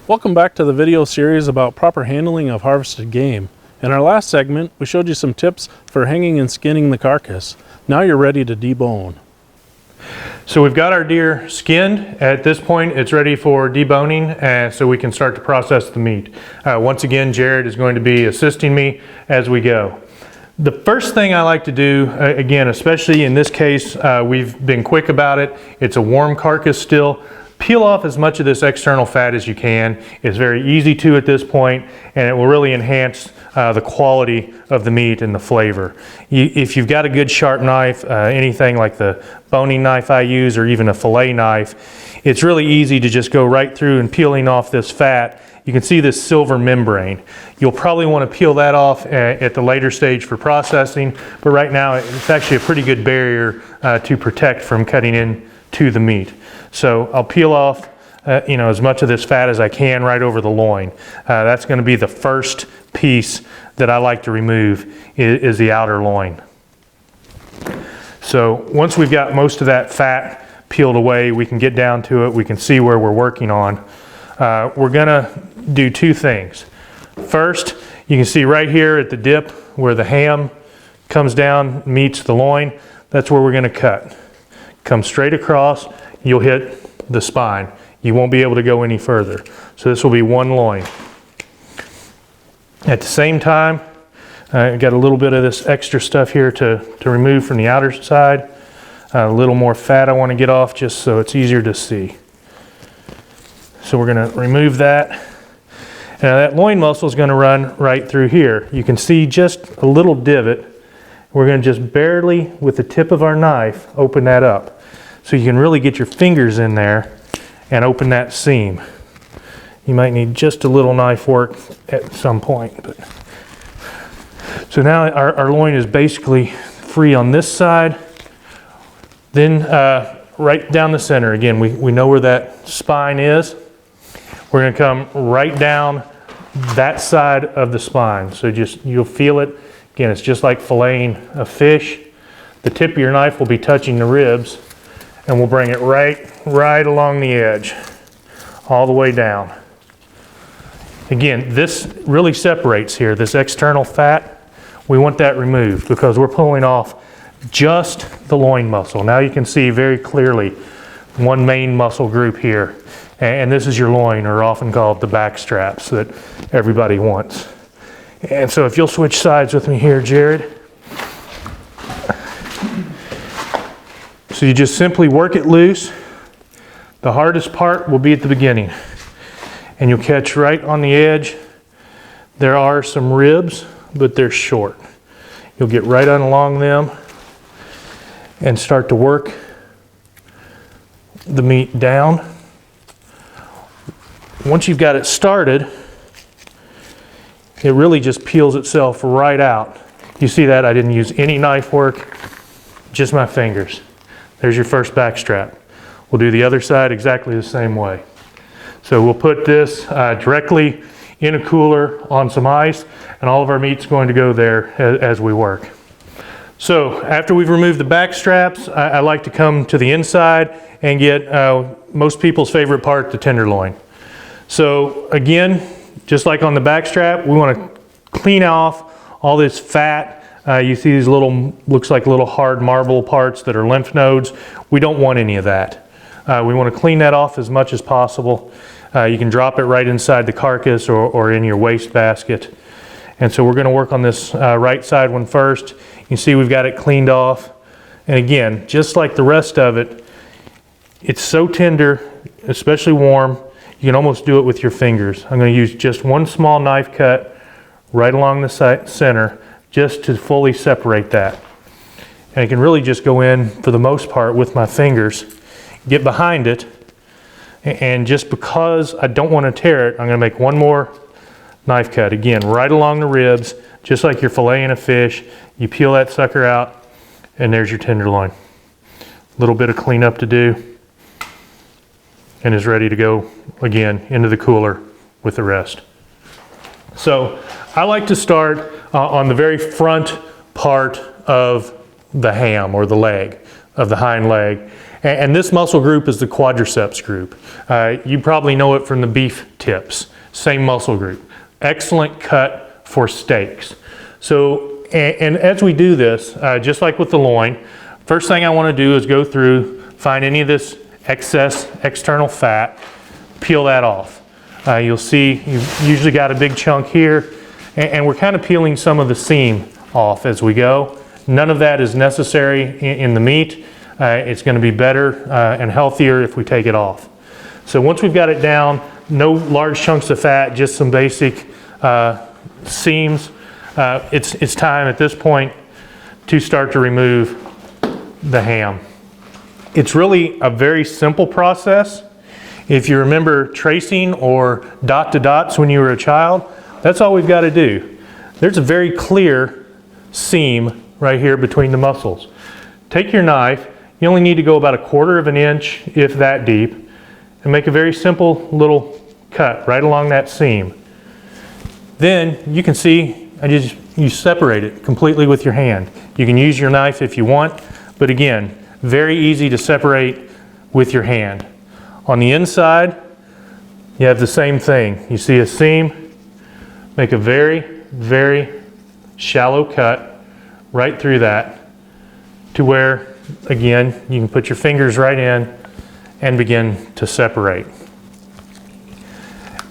Welcome back to the video series about proper handling of harvested game. In our last segment, we showed you some tips for hanging and skinning the carcass. Now you're ready to debone. So we've got our deer skinned. At this point, it's ready for deboning, so we can start to process the meat. Once again, Jared is going to be assisting me as we go. The first thing I like to do, again, especially in this case, we've been quick about it. It's a warm carcass still. Peel off as much of this external fat as you can. It's very easy to at this point, and it will really enhance the quality of the meat and the flavor. If you've got a good sharp knife, anything like the boning knife I use or even a fillet knife, it's really easy to just go right through and peeling off this fat. You can see this silver membrane. You'll probably want to peel that off at the later stage for processing, but right now it's actually a pretty good barrier to protect from cutting into the meat. So I'll peel off as much of this fat as I can right over the loin. That's going to be the first piece that I like to remove is the outer loin. So once we've got most of that fat peeled away, we can get down to it. We can see where we're working on. We're going to do two things. First, you can see right here at the dip where the ham comes down, meets the loin. That's where we're going to cut. Come straight across. You'll hit the spine. You won't be able to go any further. So this will be one loin. At the same time, I've got a little bit of this extra stuff here to remove from the outer side. A little more fat I want to get off just so it's easier to see. So we're going to remove that. Now that loin muscle is going to run right through here. You can see just a little divot. We're going to just barely, with the tip of our knife, open that up. So you can really get your fingers in there and open that seam. You might need just a little knife work at some point. So now our loin is basically free on this side. Then right down the center, again, we know where that spine is. We're going to come right down that side of the spine. So you'll feel it. Again, it's just like filleting a fish. The tip of your knife will be touching the ribs. And we'll bring it right along the edge, all the way down. Again, this really separates here, this external fat. We want that removed because we're pulling off just the loin muscle. Now you can see very clearly one main muscle group here. And this is your loin, or often called the back straps that everybody wants. And so if you'll switch sides with me here, Jared. So you just simply work it loose. The hardest part will be at the beginning. And you'll catch right on the edge. There are some ribs, but they're short. You'll get right on along them and start to work the meat down. Once you've got it started, it really just peels itself right out. You see that? I didn't use any knife work, just my fingers. There's your first back strap. We'll do the other side exactly the same way. So we'll put this directly in a cooler on some ice, and all of our meat's going to go there as we work. So after we've removed the back straps, I like to come to the inside and get most people's favorite part, the tenderloin. So again, just like on the back strap, we want to clean off all this fat. You see these little, looks like little hard marble parts that are lymph nodes. We don't want any of that. We want to clean that off as much as possible. You can drop it right inside the carcass or in your waste basket. And so we're going to work on this right side one first. You can see we've got it cleaned off. And again, just like the rest of it, it's so tender, especially warm, you can almost do it with your fingers. I'm going to use just one small knife cut right along the center, just to fully separate that. And I can really just go in, for the most part, with my fingers, get behind it, and just because I don't want to tear it, I'm going to make one more knife cut. Again, right along the ribs, just like you're filleting a fish. You peel that sucker out, and there's your tenderloin. A little bit of cleanup to do, and is ready to go, again, into the cooler with the rest. So I like to start on the very front part of the ham, or the leg, of the hind leg. And this muscle group is the quadriceps group. You probably know it from the beef tips, same muscle group. Excellent cut for steaks. So, and as we do this, just like with the loin, first thing I want to do is go through, find any of this excess external fat, peel that off. You'll see you've usually got a big chunk here, and we're kind of peeling some of the seam off as we go. None of that is necessary in the meat. It's going to be better and healthier if we take it off. So once we've got it down, no large chunks of fat, just some basic seams. It's time at this point to start to remove the ham. It's really a very simple process. If you remember tracing or dot to dots when you were a child, that's all we've got to do. There's a very clear seam right here between the muscles. Take your knife, you only need to go about 1/4 of an inch, if that deep, and make a very simple little cut right along that seam. Then you can see, you separate it completely with your hand. You can use your knife if you want, but again, very easy to separate with your hand. On the inside, you have the same thing. You see a seam, make a very, very shallow cut right through that to where, again, you can put your fingers right in and begin to separate.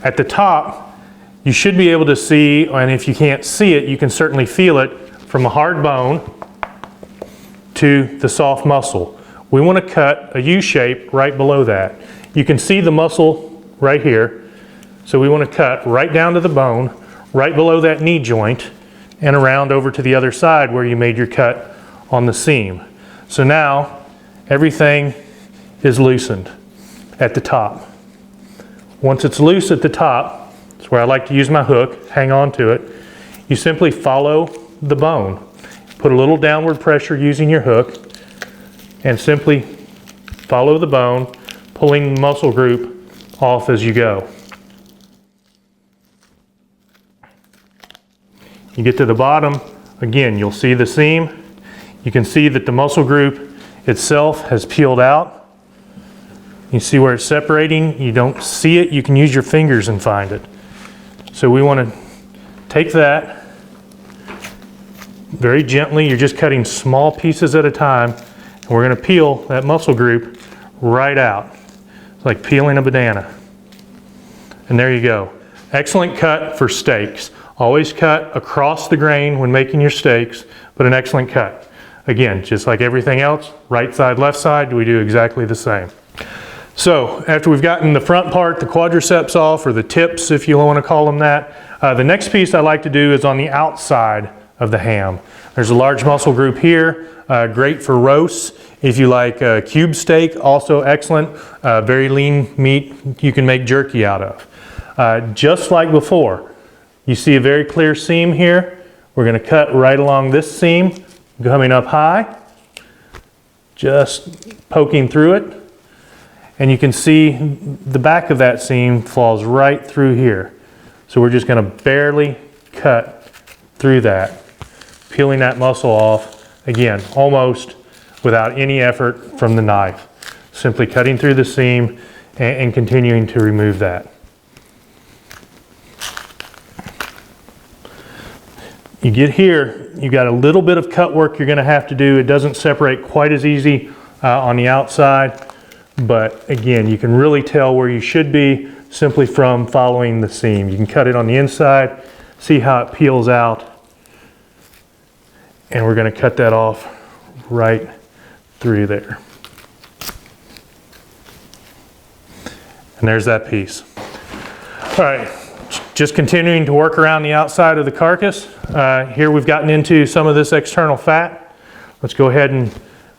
At the top, you should be able to see, and if you can't see it, you can certainly feel it, from a hard bone to the soft muscle. We want to cut a U shape right below that. You can see the muscle right here, so we want to cut right down to the bone, right below that knee joint, and around over to the other side where you made your cut on the seam. So now everything is loosened at the top. Once it's loose at the top, that's where I like to use my hook, hang on to it. You simply follow the bone. Put a little downward pressure using your hook and simply follow the bone, pulling the muscle group off as you go. You get to the bottom, again, you'll see the seam. You can see that the muscle group itself has peeled out. You see where it's separating. You don't see it, you can use your fingers and find it. So we want to take that very gently. You're just cutting small pieces at a time, and we're going to peel that muscle group right out. It's like peeling a banana. And there you go. Excellent cut for steaks. Always cut across the grain when making your steaks, but an excellent cut. Again, just like everything else, right side, left side, we do exactly the same. So after we've gotten the front part, the quadriceps off, or the tips if you want to call them that, the next piece I like to do is on the outside of the ham. There's a large muscle group here, great for roasts. If you like cube steak, also excellent. Very lean meat you can make jerky out of. Just like before, you see a very clear seam here. We're going to cut right along this seam, coming up high, just poking through it. And you can see the back of that seam falls right through here. So we're just going to barely cut through that, peeling that muscle off, again, almost without any effort from the knife. Simply cutting through the seam and continuing to remove that. You get here, you got a little bit of cut work you're going to have to do. It doesn't separate quite as easy on the outside. But again, you can really tell where you should be simply from following the seam. You can cut it on the inside, see how it peels out, and we're going to cut that off right through there. And there's that piece. All right, just continuing to work around the outside of the carcass. Here we've gotten into some of this external fat. Let's go ahead and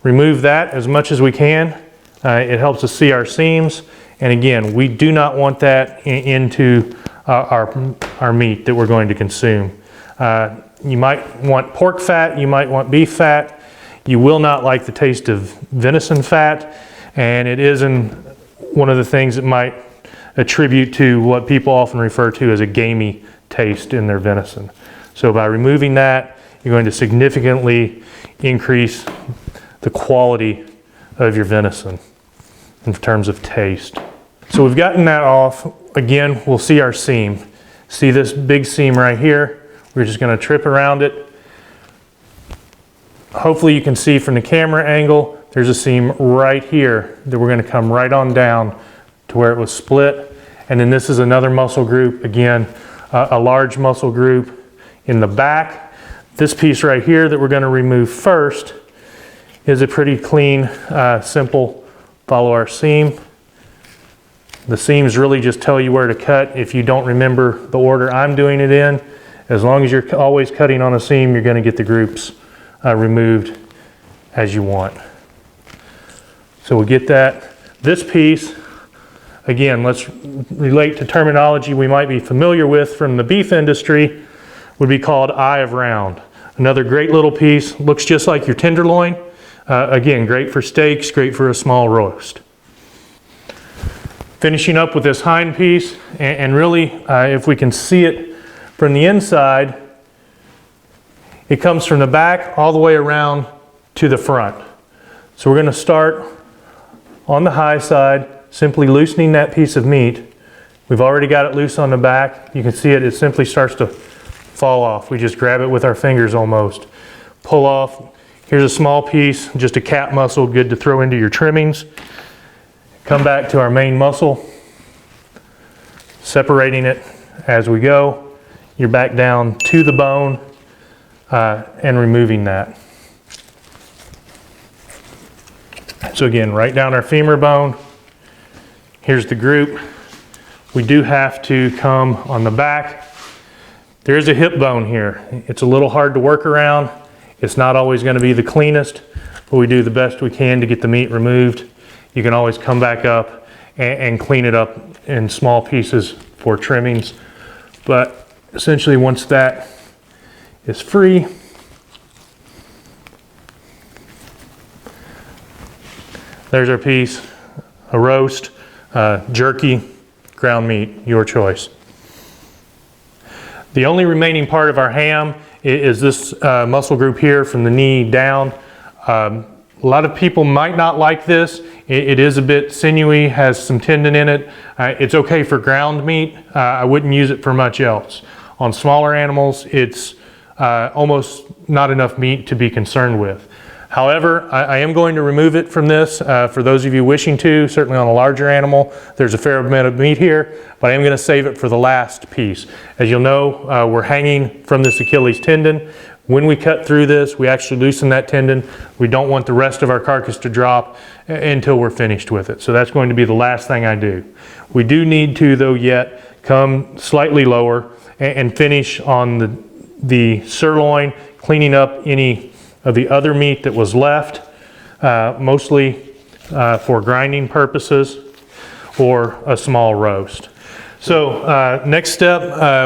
remove that as much as we can. It helps us see our seams, and again, we do not want that into our meat that we're going to consume. You might want pork fat, you might want beef fat. You will not like the taste of venison fat, and it is one of the things that might attribute to what people often refer to as a gamey taste in their venison. So by removing that, you're going to significantly increase the quality of your venison in terms of taste. So we've gotten that off. Again, we'll see our seam. See this big seam right here? We're just going to trip around it. Hopefully you can see from the camera angle, there's a seam right here that we're going to come right on down to where it was split. And then this is another muscle group, again, a large muscle group in the back. This piece right here that we're going to remove first is a pretty clean, simple follow our seam. The seams really just tell you where to cut. If you don't remember the order I'm doing it in, as long as you're always cutting on a seam, you're going to get the groups removed as you want. So we'll get that. This piece, again, let's relate to terminology we might be familiar with from the beef industry, would be called eye of round. Another great little piece, looks just like your tenderloin. Again, great for steaks, great for a small roast. Finishing up with this hind piece, and really, if we can see it from the inside, it comes from the back all the way around to the front. So we're going to start on the high side, simply loosening that piece of meat. We've already got it loose on the back. You can see it simply starts to fall off. We just grab it with our fingers almost. Pull off. Here's a small piece, just a cap muscle, good to throw into your trimmings. Come back to our main muscle, separating it as we go. You're back down to the bone and removing that. So again, right down our femur bone. Here's the group. We do have to come on the back. There's a hip bone here. It's a little hard to work around. It's not always going to be the cleanest, but we do the best we can to get the meat removed. You can always come back up and clean it up in small pieces for trimmings. But essentially once that is free, there's our piece, a roast, jerky, ground meat, your choice. The only remaining part of our ham is this muscle group here from the knee down. A lot of people might not like this. It is a bit sinewy, has some tendon in it. It's okay for ground meat. I wouldn't use it for much else. On smaller animals, it's almost not enough meat to be concerned with. However, I am going to remove it from this for those of you wishing to. Certainly on a larger animal, there's a fair amount of meat here, but I am going to save it for the last piece. As you'll know, we're hanging from this Achilles tendon. When we cut through this, we actually loosen that tendon. We don't want the rest of our carcass to drop until we're finished with it. So that's going to be the last thing I do. We do need to, though, yet come slightly lower and finish on the sirloin, cleaning up any of the other meat that was left, mostly for grinding purposes or a small roast. So next step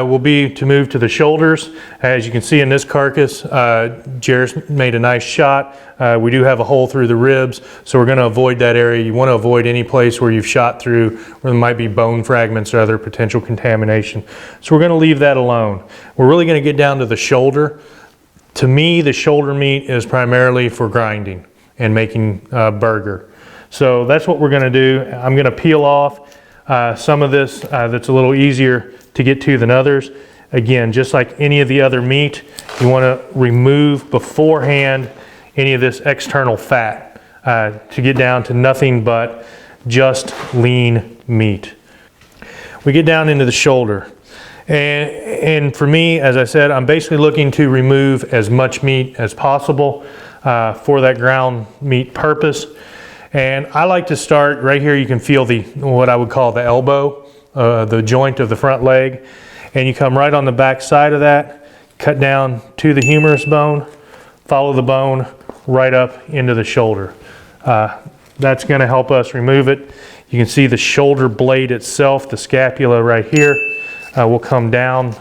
will be to move to the shoulders. As you can see in this carcass, Jer's made a nice shot. We do have a hole through the ribs, so we're going to avoid that area. You want to avoid any place where you've shot through where there might be bone fragments or other potential contamination. So we're going to leave that alone. We're really going to get down to the shoulder. To me, the shoulder meat is primarily for grinding and making burger. So that's what we're going to do. I'm going to peel off some of this that's a little easier to get to than others. Again, just like any of the other meat, you want to remove beforehand any of this external fat to get down to nothing but just lean meat. We get down into the shoulder. And for me, as I said, I'm basically looking to remove as much meat as possible for that ground meat purpose. And I like to start right here. You can feel what I would call the elbow, the joint of the front leg. And you come right on the back side of that, cut down to the humerus bone, follow the bone right up into the shoulder. That's going to help us remove it. You can see the shoulder blade itself, the scapula right here, will come down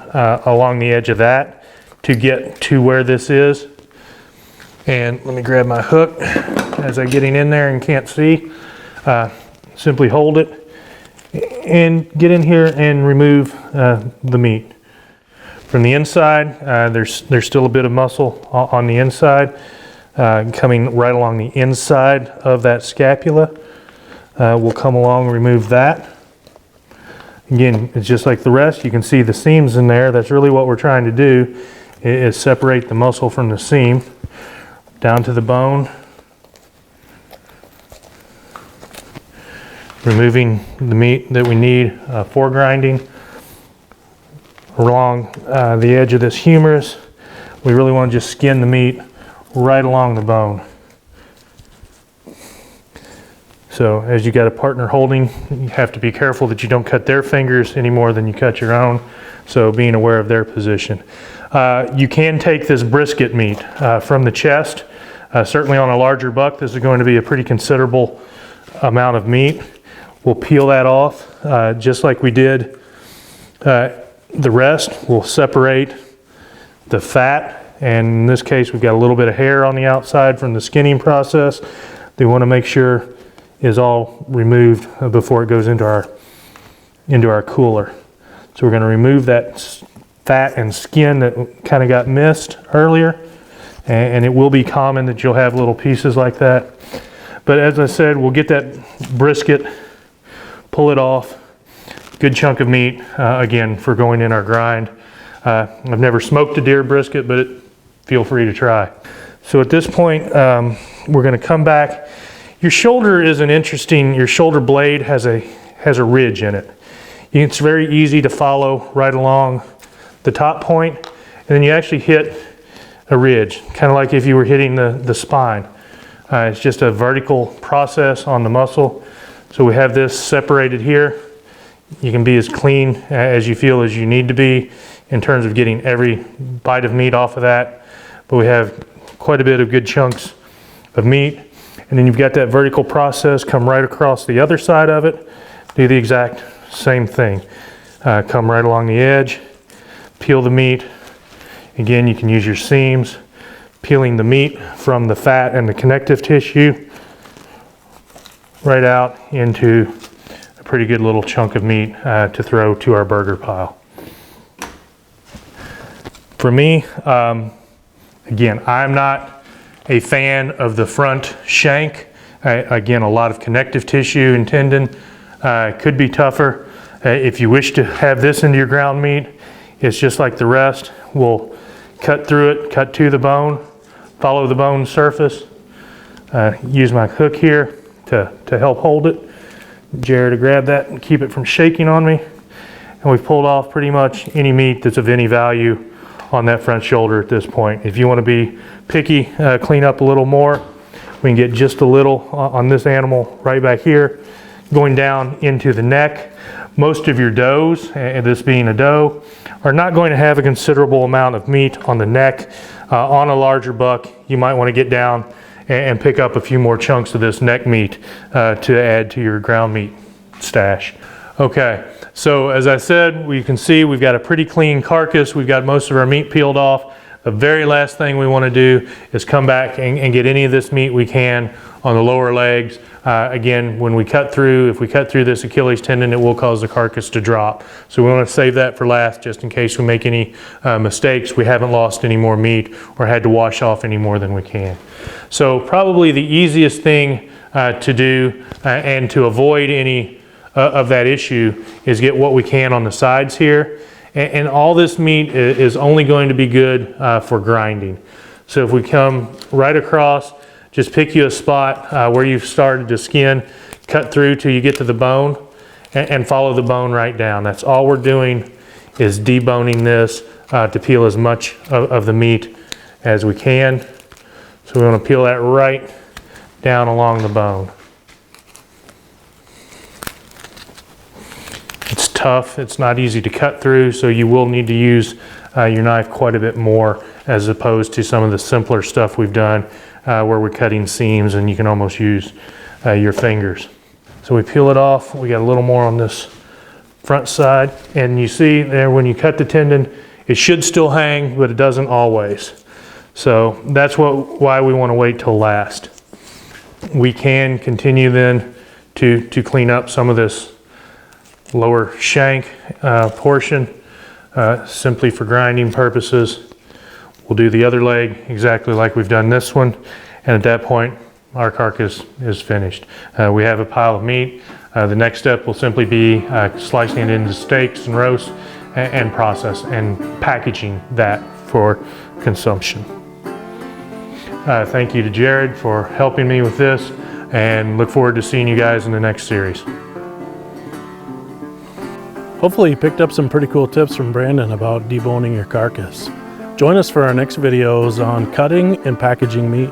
along the edge of that to get to where this is. And let me grab my hook as I'm getting in there and can't see. Simply hold it and get in here and remove the meat. From the inside, there's still a bit of muscle on the inside. coming right along the inside of that scapula. We'll come along and remove that. Again, it's just like the rest. You can see the seams in there. That's really what we're trying to do, is separate the muscle from the seam. Down to the bone. Removing the meat that we need for grinding. Along the edge of this humerus, we really want to just skin the meat right along the bone. So as you got a partner holding, you have to be careful that you don't cut their fingers any more than you cut your own. So being aware of their position. You can take this brisket meat from the chest. Certainly on a larger buck, this is going to be a pretty considerable amount of meat. We'll peel that off just like we did the rest. We'll separate the fat, and in this case we've got a little bit of hair on the outside from the skinning process. We want to make sure is all removed before it goes into our cooler. So we're going to remove that fat and skin that kind of got missed earlier, and it will be common that you'll have little pieces like that. But as I said, we'll get that brisket, pull it off. Good chunk of meat, again, for going in our grind. I've never smoked a deer brisket, but feel free to try. So at this point, we're going to come back. Your shoulder is an interesting, your shoulder blade has a ridge in it. It's very easy to follow right along the top point, and then you actually hit a ridge, kind of like if you were hitting the spine. It's just a vertical process on the muscle. So we have this separated here. You can be as clean as you feel as you need to be in terms of getting every bite of meat off of that. But we have quite a bit of good chunks of meat. And then you've got that vertical process come right across the other side of it. Do the exact same thing. Come right along the edge, peel the meat. Again, you can use your seams, peeling the meat from the fat and the connective tissue right out into a pretty good little chunk of meat to throw to our burger pile. For me, again, I'm not a fan of the front shank. Again, a lot of connective tissue and tendon could be tougher. If you wish to have this into your ground meat, it's just like the rest. We'll cut through it, cut to the bone, follow the bone surface. Use my hook here to help hold it. Jared to grab that and keep it from shaking on me. And we've pulled off pretty much any meat that's of any value on that front shoulder at this point. If you want to be picky, clean up a little more, we can get just a little on this animal right back here, going down into the neck. Most of your does, and this being a doe, are not going to have a considerable amount of meat on the neck. On a larger buck, you might want to get down and pick up a few more chunks of this neck meat to add to your ground meat stash. Okay, so as I said, you can see we've got a pretty clean carcass. We've got most of our meat peeled off. The very last thing we want to do is come back and get any of this meat we can on the lower legs. Again, when we cut through, if we cut through this Achilles tendon, it will cause the carcass to drop. So we want to save that for last, just in case we make any mistakes. We haven't lost any more meat or had to wash off any more than we can. So probably the easiest thing to do and to avoid any of that issue is get what we can on the sides here. And all this meat is only going to be good for grinding. So if we come right across, just pick you a spot where you've started to skin, cut through till you get to the bone, and follow the bone right down. That's all we're doing, is deboning this to peel as much of the meat as we can. So we want to peel that right down along the bone. It's tough, it's not easy to cut through, so you will need to use your knife quite a bit more as opposed to some of the simpler stuff we've done where we're cutting seams and you can almost use your fingers. So we peel it off. We got a little more on this front side, and you see there when you cut the tendon, it should still hang, but it doesn't always. So that's why we want to wait till last. We can continue then to clean up some of this lower shank portion simply for grinding purposes. We'll do the other leg exactly like we've done this one, and at that point our carcass is finished. We have a pile of meat. The next step will simply be slicing it into steaks and roasts and process and packaging that for consumption. Thank you to Jared for helping me with this, and look forward to seeing you guys in the next series. Hopefully you picked up some pretty cool tips from Brandon about deboning your carcass. Join us for our next videos on cutting and packaging meat.